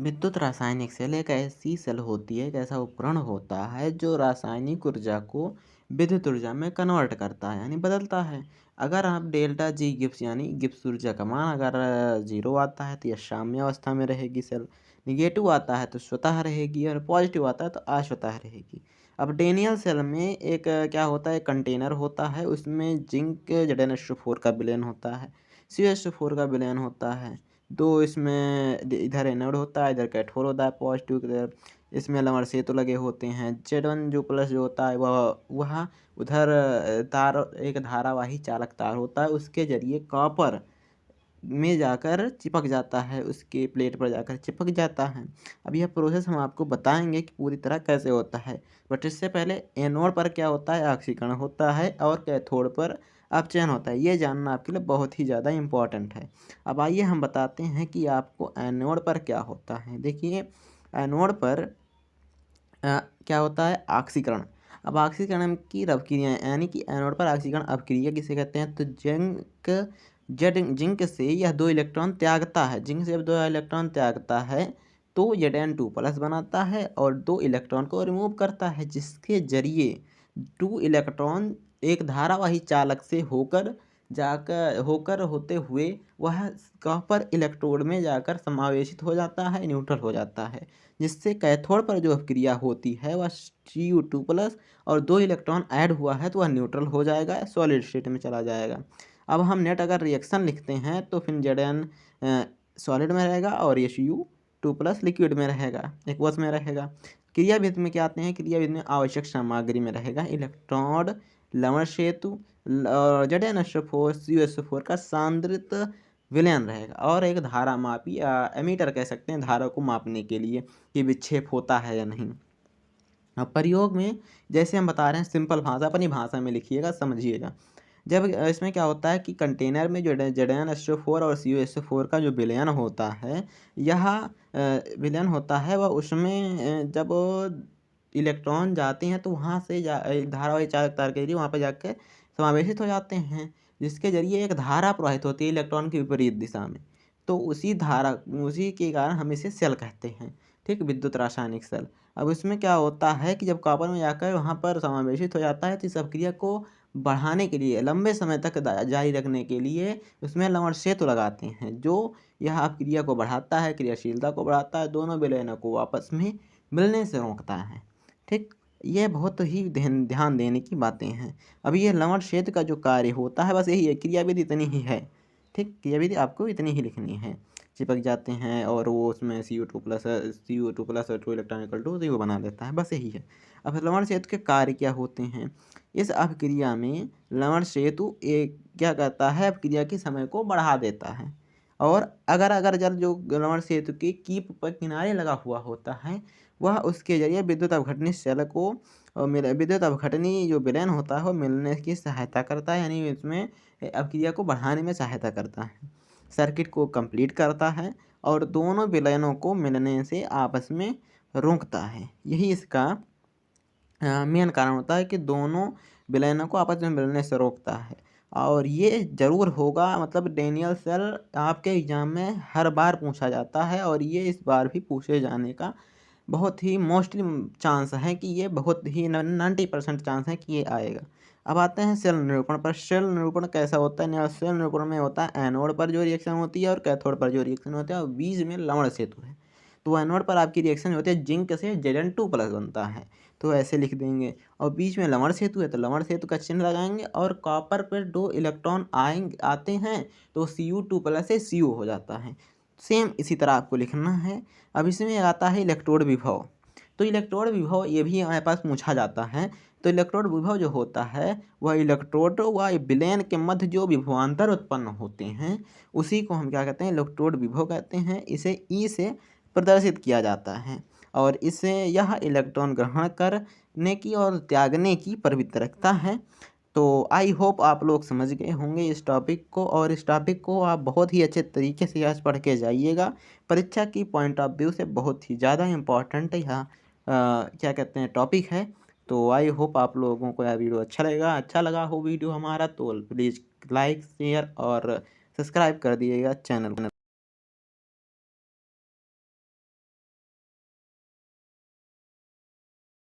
विद्युत रासायनिक सेल एक ऐसी सेल होती है, एक ऐसा उपकरण होता है जो रासायनिक ऊर्जा को विद्युत ऊर्जा में कन्वर्ट करता है यानी बदलता है। अगर आप डेल्टा जी गिब्स यानी गिब्स ऊर्जा का मान अगर 0 आता है तो यह साम्य अवस्था में रहेगी सेल। निगेटिव आता है तो स्वतः रहेगी और पॉजिटिव आता है तो अस्वतः रहेगी। अब डेनियल सेल में एक क्या होता है, कंटेनर होता है, उसमें जिंक Zn4 का विलयन होता है, CH4 का विलयन होता है। दो इसमें इधर एनोड होता है, इधर कैथोड होता है पॉजिटिव की तरफ। इसमें लमर सेतु लगे होते हैं। Z1 जो प्लस जो होता है वह उधर तार एक धारावाही चालक तार होता है, उसके जरिए कॉपर में जाकर चिपक जाता है, उसके प्लेट पर जाकर चिपक जाता है। अब यह प्रोसेस हम आपको बताएंगे कि पूरी तरह कैसे होता है, बट इससे पहले एनोड पर क्या होता है, ऑक्सीकरण होता है और कैथोड पर अपचयन होता है। ये जानना आपके लिए बहुत ही ज़्यादा इम्पॉर्टेंट है। अब आइए हम बताते हैं कि आपको एनोड पर क्या होता है। देखिए, एनोड पर क्या होता है, ऑक्सीकरण। अब ऑक्सीकरण की अपक्रिया यानी कि एनोड पर ऑक्सीकरण अपक्रिया किसे कहते हैं, तो जिंक से यह 2 इलेक्ट्रॉन त्यागता है। जिंक से जब 2 इलेक्ट्रॉन त्यागता है तो Zn2 प्लस बनाता है और 2 इलेक्ट्रॉन को रिमूव करता है, जिसके जरिए 2 इलेक्ट्रॉन एक धारावाही चालक से होकर होते हुए वह कॉपर इलेक्ट्रोड में जाकर समावेशित हो जाता है, न्यूट्रल हो जाता है, जिससे कैथोड पर जो अपक्रिया होती है वह Cu2 प्लस और 2 इलेक्ट्रॉन ऐड हुआ है तो वह न्यूट्रल हो जाएगा, सॉलिड स्टेट में चला जाएगा। अब हम नेट अगर रिएक्शन लिखते हैं तो फिर Zn सॉलिड में रहेगा और ये Cu2 प्लस लिक्विड में रहेगा, एक्वस में रहेगा। क्रियाविधि में क्या आते हैं, क्रियाविधि में आवश्यक सामग्री में रहेगा इलेक्ट्रोड, लवण सेतु और Zn4 CuSO4 का सांद्रित विलयन रहेगा और एक धारा मापी एमीटर कह सकते हैं, धारा को मापने के लिए कि विक्षेप होता है या नहीं। अब प्रयोग में जैसे हम बता रहे हैं, सिंपल भाषा अपनी भाषा में लिखिएगा, समझिएगा। जब इसमें क्या होता है कि कंटेनर में जो Zn4 और CuSO4 का जो विलयन होता है, यह विलयन होता है वह उसमें जब इलेक्ट्रॉन जाते हैं तो वहाँ से धारावाही चालक तार के जरिए वहाँ पर जाकर समावेशित हो जाते हैं, जिसके जरिए एक धारा प्रवाहित होती है इलेक्ट्रॉन की विपरीत दिशा में। तो उसी के कारण हम इसे सेल कहते हैं, ठीक, विद्युत रासायनिक सेल। अब इसमें क्या होता है कि जब कॉपर में जाकर वहाँ पर समावेशित हो जाता है तो इस अभिक्रिया को बढ़ाने के लिए, लंबे समय तक जारी रखने के लिए उसमें लवण सेतु लगाते हैं, जो यह अभिक्रिया को बढ़ाता है, क्रियाशीलता को बढ़ाता है, दोनों विलयनों को आपस में मिलने से रोकता है, ठीक। ये बहुत ही ध्यान देने की बातें हैं। अब ये लवण सेतु का जो कार्य होता है बस यही है, क्रियाविधि इतनी ही है, ठीक। क्रियाविधि आपको इतनी ही लिखनी है। चिपक जाते हैं और वो उसमें Cu2 प्लस और 2 इलेक्ट्रॉन इक्वल टू वो बना देता है, बस यही है। अब लवण सेतु के कार्य क्या होते हैं, इस अभिक्रिया में लवण सेतु एक क्या करता है, अभिक्रिया के समय को बढ़ा देता है। और अगर जल जो लवण सेतु के कीप पर किनारे लगा हुआ होता है वह उसके जरिए विद्युत अवघटनी सेल को विद्युत अवघटनी जो विलयन होता है वो मिलने की सहायता करता है, यानी इसमें अभिक्रिया को बढ़ाने में सहायता करता है, सर्किट को कंप्लीट करता है और दोनों विलयनों को मिलने से आपस में रोकता है। यही इसका मेन कारण होता है कि दोनों विलयनों को आपस में मिलने से रोकता है। और ये ज़रूर होगा, मतलब डेनियल सेल आपके एग्ज़ाम में हर बार पूछा जाता है और ये इस बार भी पूछे जाने का बहुत ही मोस्टली चांस है कि ये बहुत ही 90% चांस है कि ये आएगा। अब आते हैं सेल निरूपण पर। सेल निरूपण कैसा होता है, सेल निरूपण में होता है एनोड पर जो रिएक्शन होती है और कैथोड पर जो रिएक्शन होता है और बीच में लवण सेतु है। तो एनोड पर आपकी रिएक्शन होती है, जिंक से Zn2 प्लस बनता है, तो ऐसे लिख देंगे। और बीच में लवण सेतु है तो लवण सेतु का चिन्ह लगाएंगे और कॉपर पर 2 इलेक्ट्रॉन आते हैं तो Cu2 प्लस से Cu हो जाता है। सेम इसी तरह आपको लिखना है। अब इसमें आता है इलेक्ट्रोड विभव। तो इलेक्ट्रोड विभव ये भी हमारे पास पूछा जाता है। तो इलेक्ट्रोड विभव जो होता है वह इलेक्ट्रोड व विलयन के मध्य जो विभवांतर उत्पन्न होते हैं उसी को हम क्या कहते हैं, इलेक्ट्रोड विभव कहते हैं। इसे ई से प्रदर्शित किया जाता है और इससे यह इलेक्ट्रॉन ग्रहण करने की और त्यागने की प्रवृत्ति रखता है। तो आई होप आप लोग समझ गए होंगे इस टॉपिक को, और इस टॉपिक को आप बहुत ही अच्छे तरीके से आज पढ़ के जाइएगा। परीक्षा की पॉइंट ऑफ व्यू से बहुत ही ज़्यादा इम्पॉर्टेंट यह क्या कहते हैं टॉपिक है। तो आई होप आप लोगों को यह वीडियो अच्छा लगा हो वीडियो हमारा, तो प्लीज़ लाइक शेयर और सब्सक्राइब कर दिएगा चैनल।